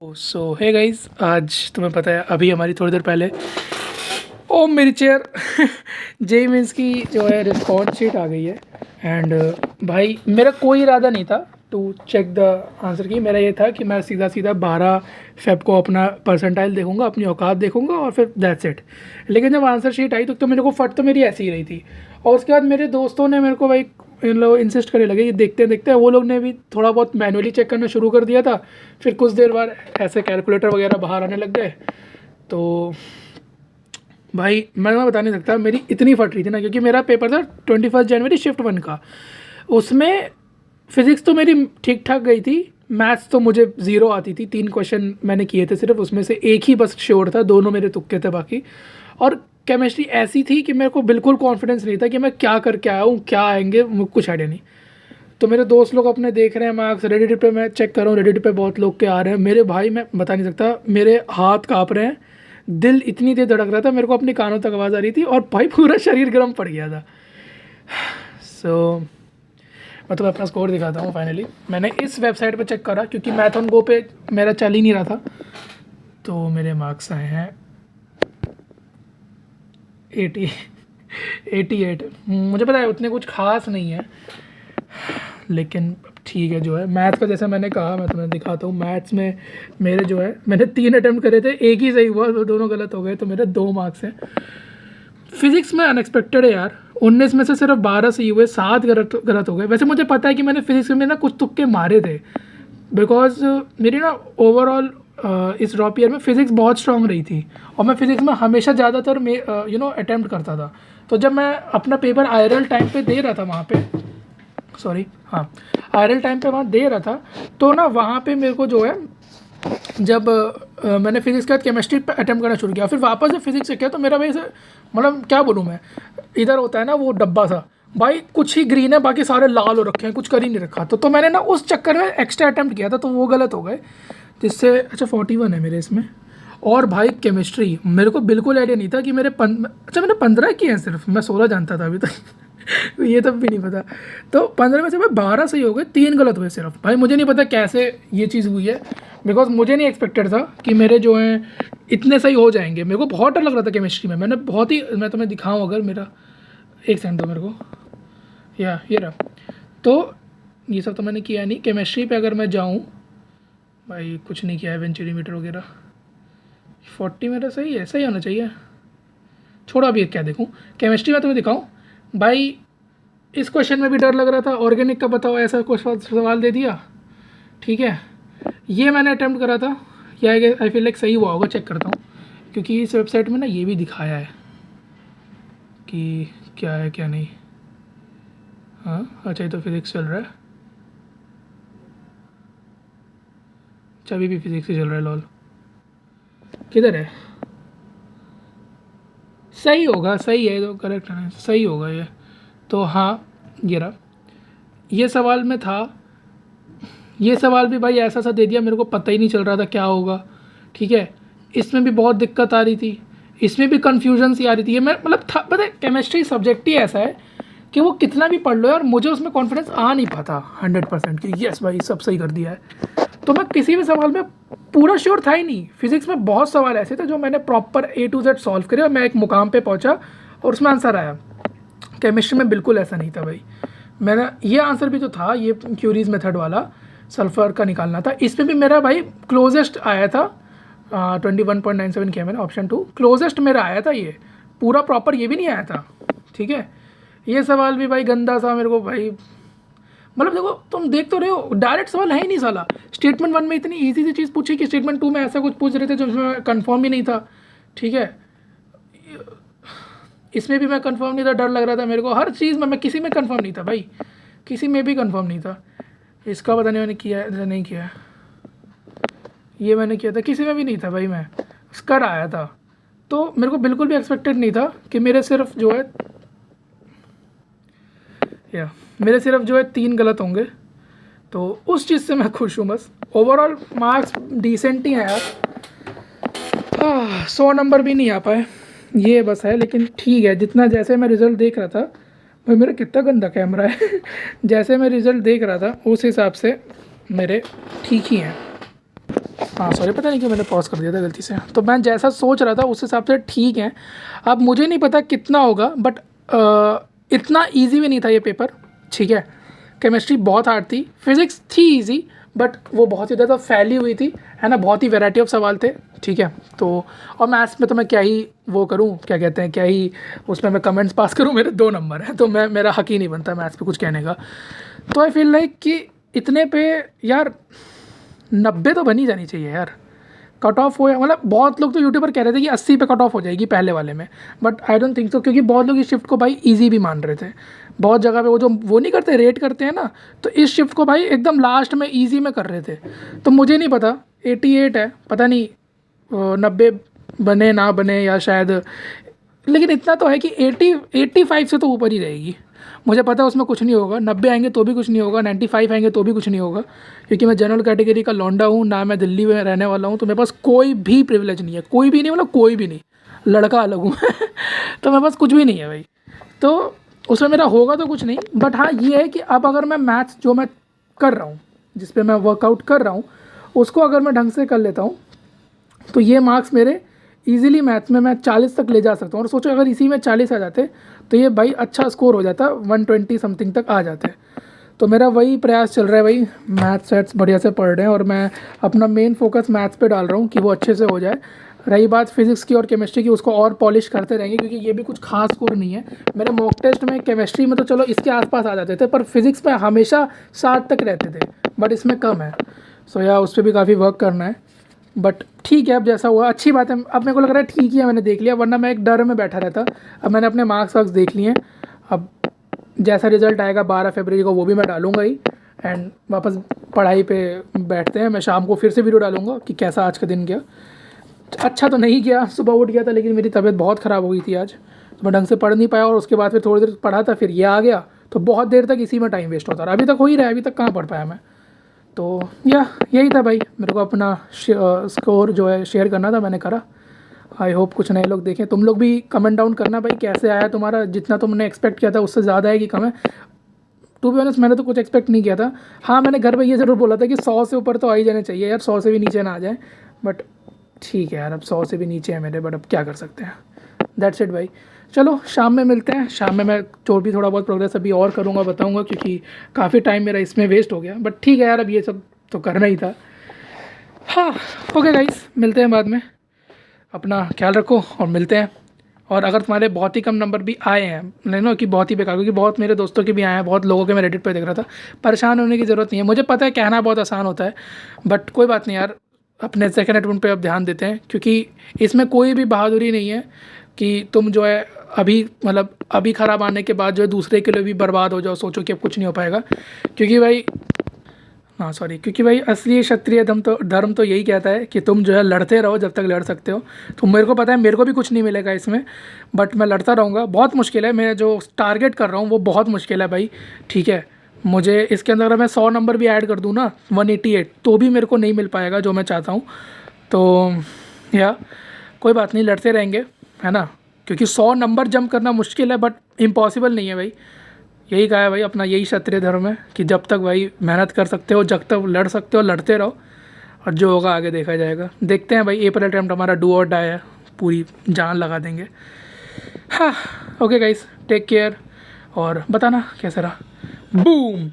सो hey guys, आज तुम्हें पता है अभी हमारी थोड़ी देर पहले ओ मेरी चेयर जेई मीन्स की जो है रिस्पॉन्स शीट आ गई है। एंड भाई मेरा कोई इरादा नहीं था टू चेक द आंसर की। मेरा ये था कि मैं सीधा सीधा 12 फेब को अपना परसेंटाइल देखूंगा, अपनी औकात देखूंगा और फिर दैट्स इट। लेकिन जब आंसर शीट आई तो मेरे को फट तो मेरी ऐसी ही रही थी। और उसके बाद मेरे दोस्तों ने मेरे को भाई इन लोग इंसिस्ट करने लगे, ये देखते देखते वो लोग ने भी थोड़ा बहुत मैनुअली चेक करना शुरू कर दिया था। फिर कुछ देर बाद ऐसे कैलकुलेटर वगैरह बाहर आने लग गए। तो भाई मैं बता नहीं सकता मेरी इतनी फट रही थी ना, क्योंकि मेरा पेपर था 21 जनवरी शिफ्ट 1 का। उसमें फिज़िक्स तो मेरी ठीक ठाक गई थी, मैथ्स तो मुझे ज़ीरो आती थी। 3 क्वेश्चन मैंने किए थे सिर्फ, उसमें से एक ही बस श्योर था, दोनों मेरे तुक्के थे बाकी। और केमिस्ट्री ऐसी थी कि मेरे को बिल्कुल कॉन्फिडेंस नहीं था कि मैं क्या करके आया हूँ, क्या आएंगे, मुझे कुछ आइडिया नहीं। तो मेरे दोस्त लोग अपने देख रहे हैं मार्क्स, रेडिट पे मैं चेक कर रहा हूँ, रेडिट पे बहुत लोग के आ रहे हैं। मेरे भाई मैं बता नहीं सकता, मेरे हाथ काँप रहे हैं, दिल इतनी देर धड़क रहा था, मेरे को अपने कानों तक आवाज़ आ रही थी और भाई पूरा शरीर गर्म पड़ गया था। सो मैं तुम्हें अपना स्कोर दिखाता हूँ। फाइनली मैंने इस वेबसाइट पे चेक करा, क्योंकि मैथन गो पे मेरा चल ही नहीं रहा था। तो मेरे मार्क्स आए हैं 88। मुझे पता है उतने कुछ खास नहीं है, लेकिन ठीक है। जो है मैथ्स का, जैसा मैंने कहा, मैं तुम्हें दिखाता हूँ। मैथ्स में मेरे जो है, मैंने 3 अटैम्प्ट करे थे, एक ही सही हुआ, दोनों गलत हो गए, तो मेरे 2 मार्क्स हैं। फिजिक्स में अनएक्सपेक्टेड है यार, 19 में से सिर्फ 12 सही हुए, 7 गलत हो गए। वैसे मुझे पता है कि मैंने फिजिक्स में ना कुछ तुक्के मारे थे, बिकॉज मेरी ना ओवरऑल इस ड्रॉप ईयर में फिज़िक्स बहुत स्ट्रांग रही थी और मैं फिज़िक्स में हमेशा ज़्यादातर अटैम्प्ट करता था। तो जब मैं अपना पेपर आईआरएल टाइम पे दे रहा था वहाँ पे, आईआरएल टाइम पे वहाँ दे रहा था, तो ना वहाँ पे मेरे को जो है, जब मैंने फिजिक्स के बाद केमिस्ट्री पे अटैम्प्ट करना शुरू किया, फिर वापस जब फिजिक्स से किया, तो मेरा भाई से मतलब क्या बोलूँ मैं, इधर होता है ना वो डब्बा सा, भाई कुछ ही ग्रीन है, बाकी सारे लाल हो रखे हैं, कुछ कर ही नहीं रखा। तो मैंने ना उस चक्कर में एक्स्ट्रा अटैम्प्ट किया था, तो वो गलत हो गए, जिससे अच्छा 41 है मेरे इसमें। और भाई केमिस्ट्री मेरे को बिल्कुल आइडिया नहीं था कि मैंने 15 किए हैं सिर्फ, मैं 16 जानता था अभी तक ये तब भी नहीं पता। तो 15 में से भाई 12 सही हो गए, 3 गलत हुए सिर्फ। भाई मुझे नहीं पता कैसे ये चीज़ हुई है, बिकॉज मुझे नहीं एक्सपेक्टेड था कि मेरे जो हैं इतने सही हो जाएंगे। मेरे को बहुत डर लग रहा था केमिस्ट्री में। मैंने बहुत ही, मैं तुम्हें दिखाऊँ अगर, मेरा एक सेकंड दो मेरे को, या ये रहा। तो ये सब तो मैंने किया नहीं। केमिस्ट्री पे अगर मैं जाऊँ, भाई कुछ नहीं किया है, वेंचुरीमीटर वगैरह। 40 मेरा सही है, सही होना चाहिए। छोड़ो अभी क्या देखूँ। केमिस्ट्री में तुम्हें दिखाऊँ भाई, इस क्वेश्चन में भी डर लग रहा था, ऑर्गेनिक का बताओ, ऐसा कुछ सवाल दे दिया। ठीक है, ये मैंने अटैम्प्ट करा था, या आई फील लाइक सही हुआ होगा, चेक करता हूँ, क्योंकि इस वेबसाइट में ना ये भी दिखाया है कि क्या है क्या नहीं। हाँ अच्छा, ये तो फिजिक्स चल रहा है, अच्छा अभी भी फिजिक्स ही चल रहा है, लॉल। किधर है? सही होगा, सही है, तो करेक्ट है, सही होगा ये तो। हाँ ये रहा, ये सवाल में था। ये सवाल भी भाई ऐसा सा दे दिया, मेरे को पता ही नहीं चल रहा था क्या होगा। ठीक है, इसमें भी बहुत दिक्कत आ रही थी, इसमें भी कन्फ्यूजन सी आ रही थी। ये मैं मतलब था, पता है केमिस्ट्री सब्जेक्ट ही ऐसा है कि वो कितना भी पढ़ लो यार, मुझे उसमें कॉन्फिडेंस आ नहीं पाता 100% कि यस भाई सब सही कर दिया है। तो मैं किसी भी सवाल में पूरा श्योर था ही नहीं। फिजिक्स में बहुत सवाल ऐसे थे जो मैंने proper A to Z solve करे और मैं एक मुकाम पे पहुंचा और उसमें आंसर आया। केमिस्ट्री में बिल्कुल ऐसा नहीं था भाई। मैंने ये आंसर भी तो था, ये क्यूरीज मेथड वाला सल्फर का निकालना था, इसमें भी मेरा भाई क्लोजेस्ट आया था। 21.97 किया मैंने, ऑप्शन 2 क्लोजेस्ट मेरा आया था। ये पूरा प्रॉपर ये भी नहीं आया था। ठीक है, ये सवाल भी भाई गंदा सा मेरे को भाई, मतलब देखो तुम देख तो रहे हो, डायरेक्ट सवाल है ही नहीं साला। स्टेटमेंट 1 में इतनी ईजी सी चीज़ पूछी कि स्टेटमेंट 2 में ऐसा कुछ पूछ रहे थे जो इसमें कन्फर्म ही नहीं था। ठीक है, इसमें भी मैं कंफर्म नहीं था, डर लग रहा था मेरे को हर चीज़ में। मैं किसी में कंफर्म नहीं था भाई, किसी में भी कंफर्म नहीं था। इसका पता नहीं मैंने किया है नहीं किया, ये मैंने किया था, किसी में भी नहीं था भाई। मैं कर आया था, तो मेरे को बिल्कुल भी एक्सपेक्टेड नहीं था कि मेरे सिर्फ जो है मेरे सिर्फ जो है 3 गलत होंगे। तो उस चीज़ से मैं खुश हूँ बस। ओवरऑल मार्क्स डिसेंट ही हैं यार, 100 नंबर भी नहीं आ पाए, ये बस है। लेकिन ठीक है, जितना जैसे मैं रिज़ल्ट देख रहा था, भाई मेरा कितना गंदा कैमरा है जैसे मैं रिज़ल्ट देख रहा था उस हिसाब से मेरे ठीक ही हैं। हाँ सॉरी, पता नहीं कि मैंने पॉज कर दिया था गलती से। तो मैं जैसा सोच रहा था उस हिसाब से ठीक है। अब मुझे नहीं पता कितना होगा, बट इतना इजी भी नहीं था ये पेपर, ठीक है। केमिस्ट्री बहुत हार्ड थी, फिज़िक्स थी इजी, बट वो बहुत ही ज़्यादा फैली हुई थी, है ना। बहुत ही वैरायटी ऑफ सवाल थे, ठीक है। तो और मैथ्स में तो मैं क्या ही वो करूँ, क्या कहते हैं, क्या ही उसमें मैं कमेंट्स पास करूँ, मेरे 2 नंबर हैं, तो मेरा हक ही नहीं बनता मैथ्स पे कुछ कहने का। तो आई फील लाइक कि इतने पे यार 90 तो बनी जानी चाहिए यार, कट ऑफ हो। मतलब बहुत लोग तो यूट्यूब पर कह रहे थे कि 80 पे कट ऑफ हो जाएगी पहले वाले में, but I don't think so, क्योंकि बहुत लोग इस शिफ्ट को भाई इजी भी मान रहे थे। बहुत जगह पे वो नहीं करते, रेट करते हैं ना, तो इस शिफ्ट को भाई एकदम लास्ट में इजी में कर रहे थे। तो मुझे नहीं पता 88 है, पता नहीं 90 बने ना बने, या शायद, लेकिन इतना तो है कि 85 से तो ऊपर ही रहेगी। मुझे पता है उसमें कुछ नहीं होगा, 90 आएंगे तो भी कुछ नहीं होगा, 95 आएंगे तो भी कुछ नहीं होगा, क्योंकि मैं जनरल कैटेगरी का लौंडा हूँ ना, मैं दिल्ली में रहने वाला हूँ, तो मेरे पास कोई भी प्रिविलेज नहीं है, कोई भी नहीं, मतलब कोई भी नहीं, लड़का अलग हूँ तो मेरे पास कुछ भी नहीं है भाई। तो उसमें मेरा होगा तो कुछ नहीं, बट हाँ ये है कि अब अगर मैं मैथ्स जो मैं कर रहा हूँ, जिस पर मैं वर्कआउट कर रहा हूँ, उसको अगर मैं ढंग से कर लेता हूँ तो ये मार्क्स मेरे इजीली मैथ्स में मैं 40 तक ले जा सकता हूँ। और सोचो अगर इसी में 40 आ जाते तो ये भाई अच्छा स्कोर हो जाता, 120 समथिंग तक आ जाते। तो मेरा वही प्रयास चल रहा है भाई, मैथ्स सेट्स बढ़िया से पढ़ रहे हैं, और मैं अपना मेन फोकस मैथ्स पे डाल रहा हूँ कि वो अच्छे से हो जाए। रही बात फिजिक्स की और केमिस्ट्री की, उसको और पॉलिश करते रहेंगे, क्योंकि ये भी कुछ खास स्कोर नहीं है। मेरे मॉक टेस्ट में केमिस्ट्री में तो चलो इसके आसपास आ जाते थे, पर फिजिक्स में हमेशा 60 तक रहते थे, बट इसमें कम है। सो या उस पर भी काफ़ी वर्क करना है, बट ठीक है, अब जैसा हुआ अच्छी बात है। अब मेरे को लग रहा है ठीक ही है, मैंने देख लिया, वरना मैं एक डर में बैठा रहता। अब मैंने अपने मार्क्स वार्क्स देख लिए हैं, अब जैसा रिजल्ट आएगा 12 फरवरी को वो भी मैं डालूंगा ही, एंड वापस पढ़ाई पे बैठते हैं। मैं शाम को फिर से वीडियो डालूंगा कि कैसा आज का दिन गया। अच्छा तो नहीं गया, सुबह उठ गया था, लेकिन मेरी तबीयत बहुत ख़राब हो गई थी आज, तो मैं ढंग से पढ़ नहीं पाया, और उसके बाद फिर थोड़ी देर पढ़ा था, फिर ये आ गया, तो बहुत देर तक इसी में टाइम वेस्ट होता रहा। अभी तक हो ही रहा है, अभी तक कहाँ पढ़ पाया मैं। तो यही था भाई, मेरे को अपना स्कोर जो है शेयर करना था, मैंने करा। आई होप कुछ नए लोग देखें। तुम लोग भी कमेंट डाउन करना भाई, कैसे आया तुम्हारा, जितना तुमने एक्सपेक्ट किया था उससे ज़्यादा है कि कम है। टू बी ऑनेस्ट मैंने तो कुछ एक्सपेक्ट नहीं किया था। हाँ मैंने घर पे ये ज़रूर बोला था कि 100 से ऊपर तो आ ही जाने चाहिए यार, 100 से भी नीचे ना आ जाए, बट ठीक है यार, अब 100 से भी नीचे है मेरे, बट अब क्या कर सकते हैं। दैट्स इट भाई, चलो शाम में मिलते हैं। शाम में मैं जो भी थोड़ा बहुत प्रोग्रेस अभी और करूँगा बताऊँगा, क्योंकि काफ़ी टाइम मेरा इसमें वेस्ट हो गया, बट ठीक है यार, अब ये सब तो करना ही था। हाँ ओके गाइस, मिलते हैं बाद में, अपना ख्याल रखो और मिलते हैं। और अगर तुम्हारे बहुत ही कम नंबर भी आए हैं, नहीं नो कि बहुत ही बेकार, क्योंकि बहुत मेरे दोस्तों के भी आए हैं, बहुत लोगों के मैं रेडिट पे देख रहा था, परेशान होने की ज़रूरत नहीं है। मुझे पता है कहना बहुत आसान होता है, बट कोई बात नहीं यार, अपने सेकेंड अटेम्प्ट पे अब ध्यान देते हैं, क्योंकि इसमें कोई भी बहादुरी नहीं है कि तुम जो है अभी, मतलब अभी ख़राब आने के बाद जो है दूसरे के लिए भी बर्बाद हो जाओ, सोचो कि अब कुछ नहीं हो पाएगा। क्योंकि भाई क्योंकि भाई असली क्षत्रिय धर्म तो यही कहता है कि तुम जो है लड़ते रहो जब तक लड़ सकते हो। तो मेरे को पता है मेरे को भी कुछ नहीं मिलेगा इसमें, बट मैं लड़ता रहूँगा। बहुत मुश्किल है, मैं जो टारगेट कर रहा हूँ वो बहुत मुश्किल है भाई, ठीक है। मुझे इसके अंदर अगर मैं 100 नंबर भी ऐड कर दूँ ना, 188, तो भी मेरे को नहीं मिल पाएगा जो मैं चाहता हूँ। तो या कोई बात नहीं, लड़ते रहेंगे, है ना, क्योंकि 100 नंबर जंप करना मुश्किल है, बट इम्पॉसिबल नहीं है भाई। यही कहा है भाई, अपना यही क्षत्रिय धर्म है कि जब तक भाई मेहनत कर सकते हो, जब तक लड़ सकते हो लड़ते रहो, और जो होगा आगे देखा जाएगा। देखते हैं भाई, अप्रैल अटेम्प्ट हमारा डू और डाई है, पूरी जान लगा देंगे। हाँ ओके गाइस, टेक केयर, और बताना कैसा रहा। बूम।